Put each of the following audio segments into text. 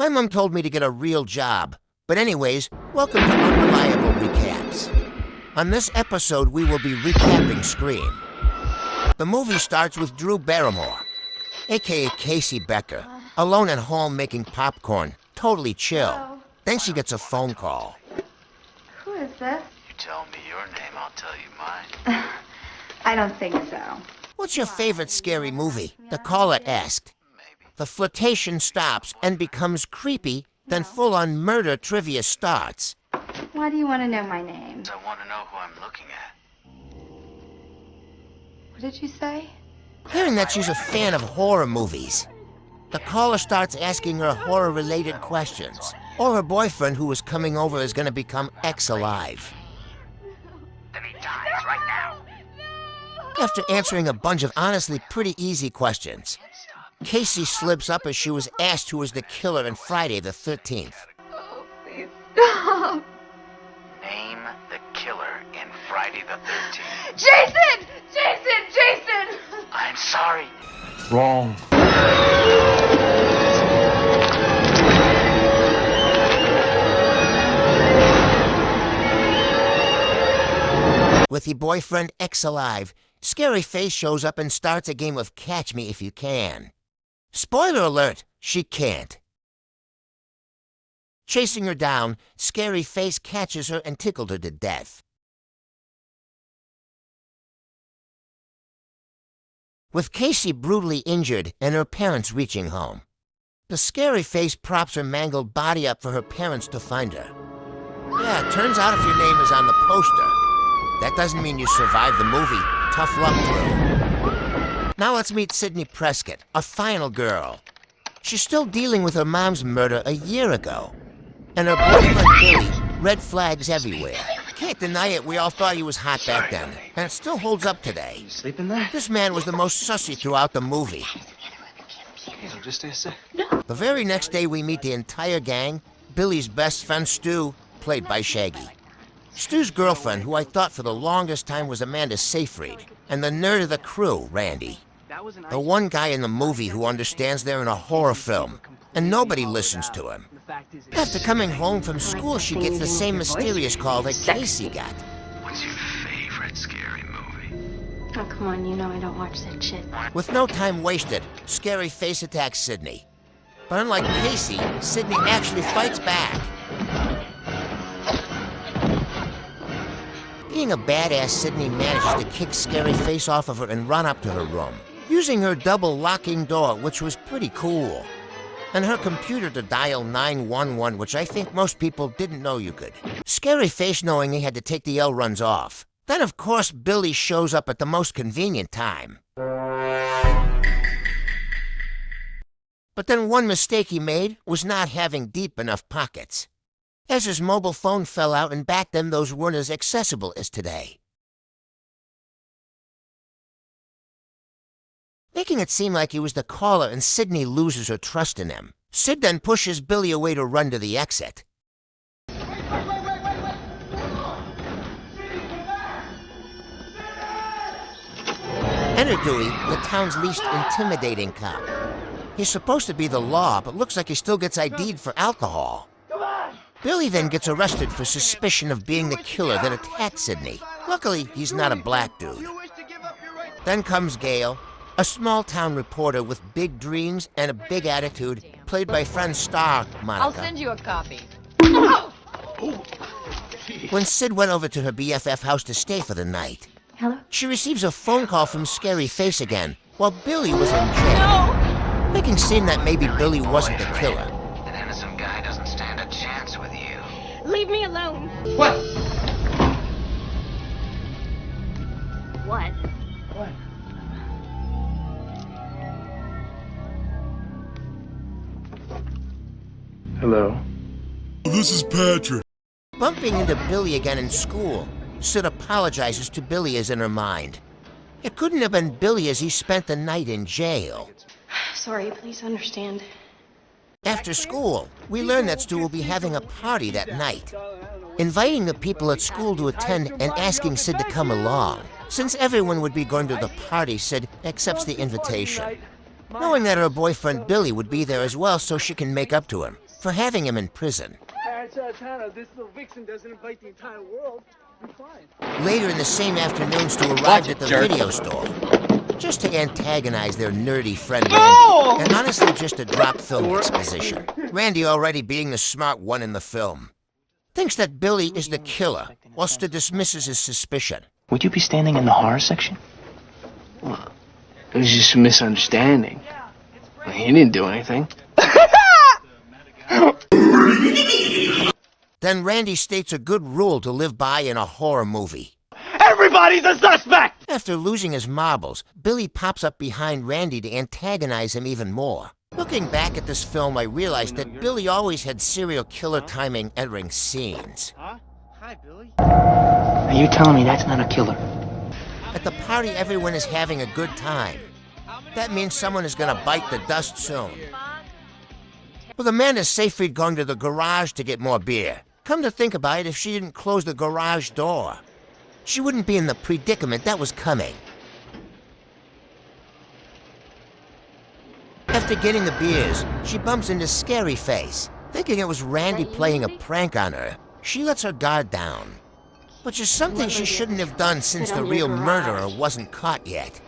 My mom told me to get a real job. But anyways, welcome to Unreliable Recaps. On this episode, we will be recapping Scream. The movie starts with Drew Barrymore, aka Casey Becker, alone at home making popcorn, totally chill. Hello. Then she gets a phone call. Who is this? You tell me your name, I'll tell you mine. I don't think so. What's your favorite scary movie? The caller asked. Maybe. The flirtation stops and becomes creepy, then full-on murder trivia starts. Why do you want to know my name? I want to know who I'm looking at. What did you say? Hearing that she's a fan of horror movies, the caller starts asking her horror-related questions. Or her boyfriend who was coming over is going to become ex-alive. Then he dies right now. After answering a bunch of honestly pretty easy questions, Casey slips up as she was asked who was the killer in Friday the 13th. Oh, please stop. Name the killer in Friday the 13th. Jason! Jason! Jason! I'm sorry. Wrong. With the boyfriend ex-alive, Scary Face shows up and starts a game of Catch Me If You Can. Spoiler alert, she can't. Chasing her down, Scary Face catches her and tickled her to death. With Casey brutally injured and her parents reaching home, the Scary Face props her mangled body up for her parents to find her. Yeah, it turns out if your name is on the poster, that doesn't mean you survived the movie. Tough luck, Drew. Now let's meet Sydney Prescott, a final girl. She's still dealing with her mom's murder a year ago. And her boyfriend Billy, red flags everywhere. Can't deny it, we all thought he was hot back then. And it still holds up today. You sleeping there? This man was the most sussy throughout the movie. It'll just stay a sec. The very next day we meet the entire gang, Billy's best friend Stu, played by Shaggy. Stu's girlfriend, who I thought for the longest time was Amanda Seyfried, and the nerd of the crew, Randy. The one guy in the movie who understands they're in a horror film, and nobody listens to him. After coming home from school, she gets the same mysterious call that Casey got. What's your favorite scary movie? Oh, come on, you know I don't watch that shit. With no time wasted, Scary Face attacks Sydney. But unlike Casey, Sydney actually fights back. Being a badass, Sydney manages to kick Scary Face off of her and run up to her room, using her double locking door, which was pretty cool, and her computer to dial 911, which I think most people didn't know you could. Scary Face, knowing he had to take the L, runs off. Then, of course, Billy shows up at the most convenient time. But then one mistake he made was not having deep enough pockets, as his mobile phone fell out, and back then those weren't as accessible as today. Making it seem like he was the caller, and Sydney loses her trust in him. Sid then pushes Billy away to run to the exit. Enter Dewey, the town's least intimidating cop. He's supposed to be the law, but looks like he still gets ID'd for alcohol. Billy then gets arrested for suspicion of being the killer that attacked Sydney. Luckily, he's not a black dude. Then comes Gail, a small-town reporter with big dreams and a big attitude, played by friend star Monica. I'll send you a copy. When Sid went over to her BFF house to stay for the night, Hello? she receives a phone call from Scary Face again, while Billy was in jail, making seem that maybe Billy wasn't the killer. An innocent guy doesn't stand a chance with you. Leave me alone. What? What? What? Hello. This is Patrick. Bumping into Billy again in school, Sid apologizes to Billy as in her mind. It couldn't have been Billy as he spent the night in jail. Sorry, please understand. After school, we learn that Stu will be having a party that night, inviting the people at school to attend and asking Sid to come along. Since everyone would be going to the party, Sid accepts the invitation, knowing that her boyfriend Billy would be there as well so she can make up to him. for having him in prison. This little vixen doesn't invite the entire world. I'm fine. Later in the same afternoon, Stu arrived at the video store, just to antagonize their nerdy friend Randy, and honestly just to drop film exposition. Randy, already being the smart one in the film, thinks that Billy is the killer, while Stu dismisses his suspicion. Would you be standing in the horror section? Well, it was just a misunderstanding. He didn't do anything. Then Randy states a good rule to live by in a horror movie. Everybody's a suspect! After losing his marbles, Billy pops up behind Randy to antagonize him even more. Looking back at this film, I realized that Billy always had serial killer timing entering scenes. Hi, Billy. Are you telling me that's not a killer? At the party, everyone is having a good time. That means someone is gonna bite the dust soon. Well, Amanda Seyfried going to the garage to get more beer. Come to think about it, if she didn't close the garage door, she wouldn't be in the predicament that was coming. After getting the beers, she bumps into Scary Face. Thinking it was Randy playing a prank on her, she lets her guard down. Which is something she shouldn't have done since the real murderer wasn't caught yet.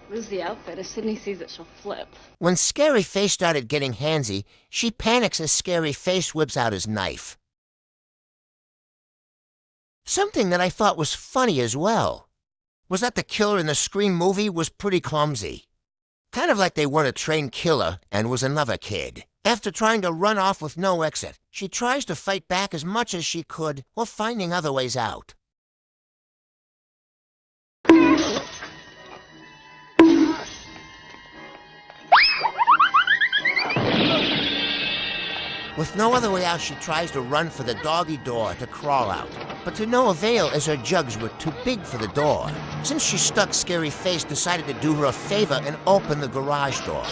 Lose the outfit. If Sydney sees it, she'll flip. When Scary Face started getting handsy, she panics as Scary Face whips out his knife. Something that I thought was funny as well was that the killer in the Scream movie was pretty clumsy. Kind of like they weren't a trained killer and was another kid. After trying to run off with no exit, she tries to fight back as much as she could while finding other ways out. With no other way out, she tries to run for the doggy door to crawl out, but to no avail as her jugs were too big for the door. Since she stuck, Scary Face decided to do her a favor and open the garage door.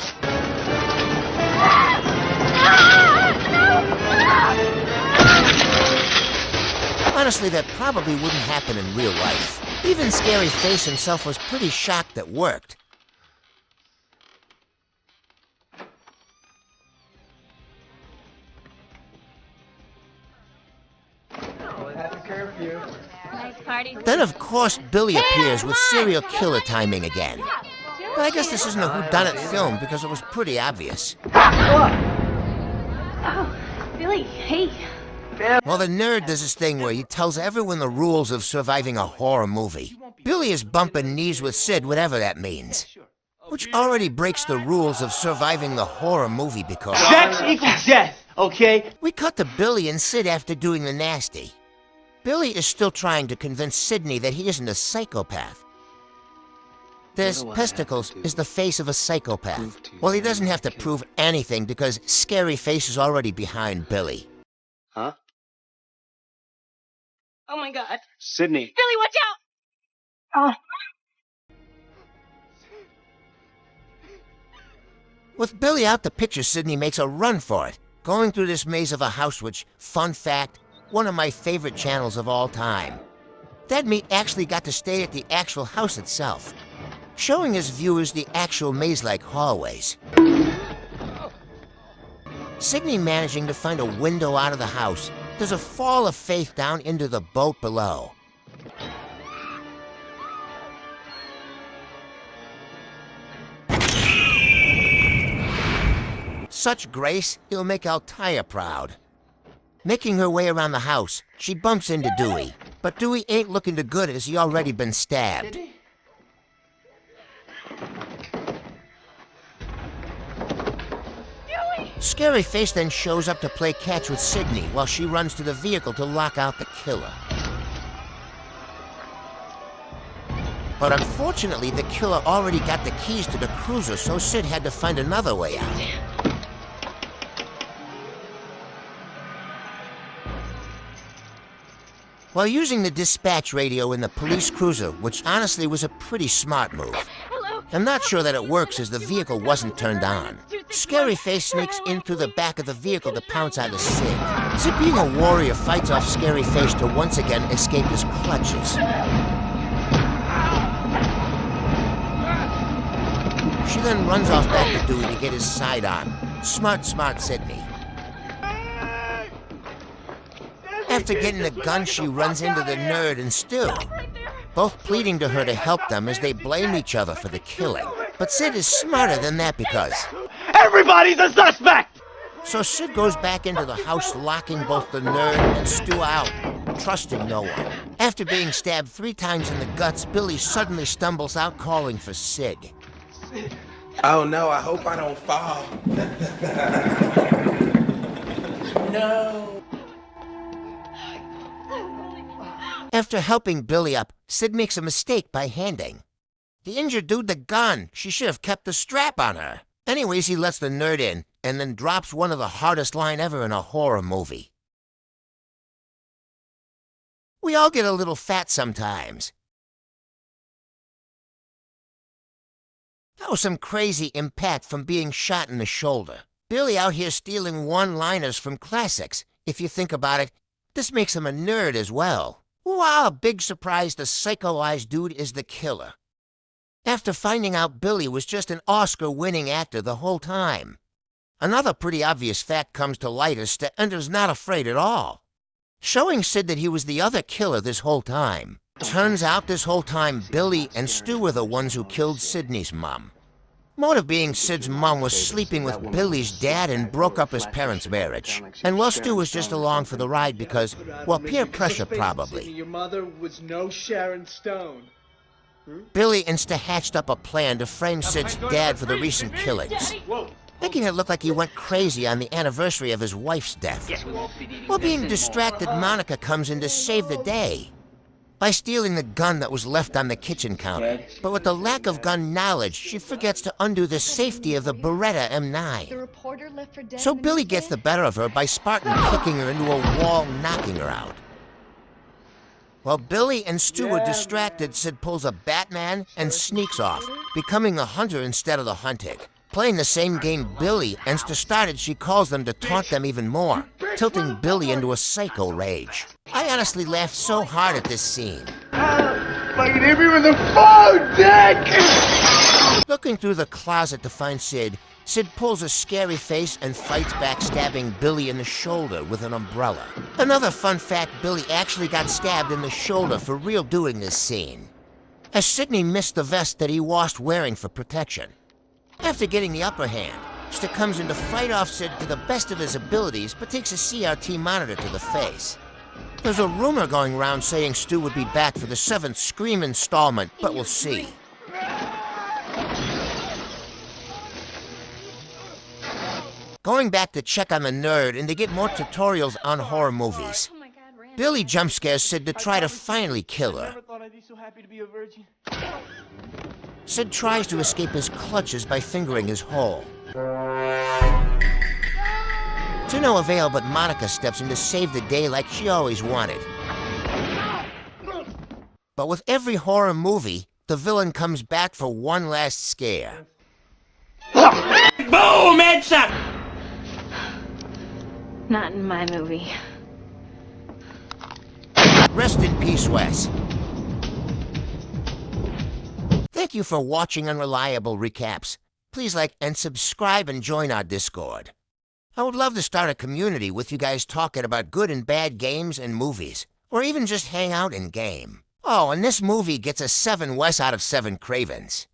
Honestly, that probably wouldn't happen in real life. Even Scary Face himself was pretty shocked that worked. Nice party. Then, of course, Billy appears with serial killer timing again. But I guess this isn't a whodunit film because it was pretty obvious. Oh, Billy, hey. Well, the nerd does this thing where he tells everyone the rules of surviving a horror movie. Billy is bumping knees with Sid, whatever that means. Which already breaks the rules of surviving the horror movie because... Sex equals death, okay? We cut to Billy and Sid after doing the nasty. Billy is still trying to convince Sydney that he isn't a psychopath. This Pesticles is the face of a psychopath. Well, he doesn't have to prove anything because Scary Face is already behind Billy. Huh? Oh my God. Sydney. Billy, watch out! With Billy out the picture, Sydney makes a run for it, going through this maze of a house which, fun fact, one of my favorite channels of all time. That meat actually got to stay at the actual house itself, showing his viewers the actual maze-like hallways. Sydney managing to find a window out of the house, there's a fall of faith down into the boat below. Such grace, he'll make Altair proud. Making her way around the house, she bumps into Dewey. But Dewey ain't looking too good as he already been stabbed. Scary Face then shows up to play catch with Sydney while she runs to the vehicle to lock out the killer. But unfortunately, the killer already got the keys to the cruiser, so Sid had to find another way out. While using the dispatch radio in the police cruiser, which honestly was a pretty smart move. I'm not sure that it works as the vehicle wasn't turned on. Scary Face sneaks in through the back of the vehicle to pounce on Sid. Sid, being a warrior, fights off Scary Face to once again escape his clutches. She then runs off back to Dewey to get his side on. Smart Sydney. After getting the gun, she runs into the nerd and Stu, both pleading to her to help them as they blame each other for the killing. But Sid is smarter than that because Everybody's a suspect! so Sid goes back into the house, locking both the nerd and Stu out, trusting no one. After being stabbed 3 times in the guts, Billy suddenly stumbles out calling for Sid. Oh no, I hope I don't fall. No. After helping Billy up, Sid makes a mistake by handing the injured dude the gun. She should have kept the strap on her. Anyways, he lets the nerd in and then drops one of the hardest line ever in a horror movie. We all get a little fat sometimes. That was some crazy impact from being shot in the shoulder. Billy out here stealing one-liners from classics. If you think about it, this makes him a nerd as well. Wow, big surprise, the psychoized dude is the killer. After finding out Billy was just an Oscar-winning actor the whole time. Another pretty obvious fact comes to light as Stender's not afraid at all, showing Sid that he was the other killer this whole time. Turns out this whole time, Billy and Stu were the ones who killed Sidney's mom. Motive being Sid's mom was sleeping with Billy's dad and broke up his parents' marriage. And well, Stu was just along for the ride because, well, peer pressure probably. Your mother was no Sharon Stone. Billy hatched up a plan to frame Sid's dad for the recent killings, making it look like he went crazy on the anniversary of his wife's death. While being distracted, Monica comes in to save the day by stealing the gun that was left on the kitchen counter. But with the lack of gun knowledge, she forgets to undo the safety of the Beretta M9. So Billy gets the better of her by Spartan kicking her into a wall, knocking her out. While Billy and Stu are distracted, Sid pulls a Batman and sneaks off, becoming a hunter instead of the hunted. Playing the same game Billy, and to start it, she calls them to taunt them even more, tilting Billy into a psycho rage. I honestly laughed so hard at this scene. Fucking hit me with a phone, Dick! Looking through the closet to find Sid, Sid pulls a scary face and fights back, stabbing Billy in the shoulder with an umbrella. Another fun fact, Billy actually got stabbed in the shoulder for real doing this scene, as Sidney missed the vest that he washed wearing for protection. After getting the upper hand, Stu comes in to fight off Sid to the best of his abilities, but takes a CRT monitor to the face. There's a rumor going around saying Stu would be back for the 7th Scream installment, but we'll see. Going back to check on the nerd and to get more tutorials on horror movies, Billy jump scares Sid to try to finally kill her. Sid tries to escape his clutches by fingering his hole. To no avail, but Monica steps in to save the day like she always wanted. But with every horror movie, the villain comes back for one last scare. Boom! Headshot! Not in my movie. Rest in peace, Wes. Thank you for watching Unreliable Recaps. Please like and subscribe and join our Discord. I would love to start a community with you guys talking about good and bad games and movies, or even just hang out and game. Oh, and this movie gets a 7 Wes out of 7 Cravens.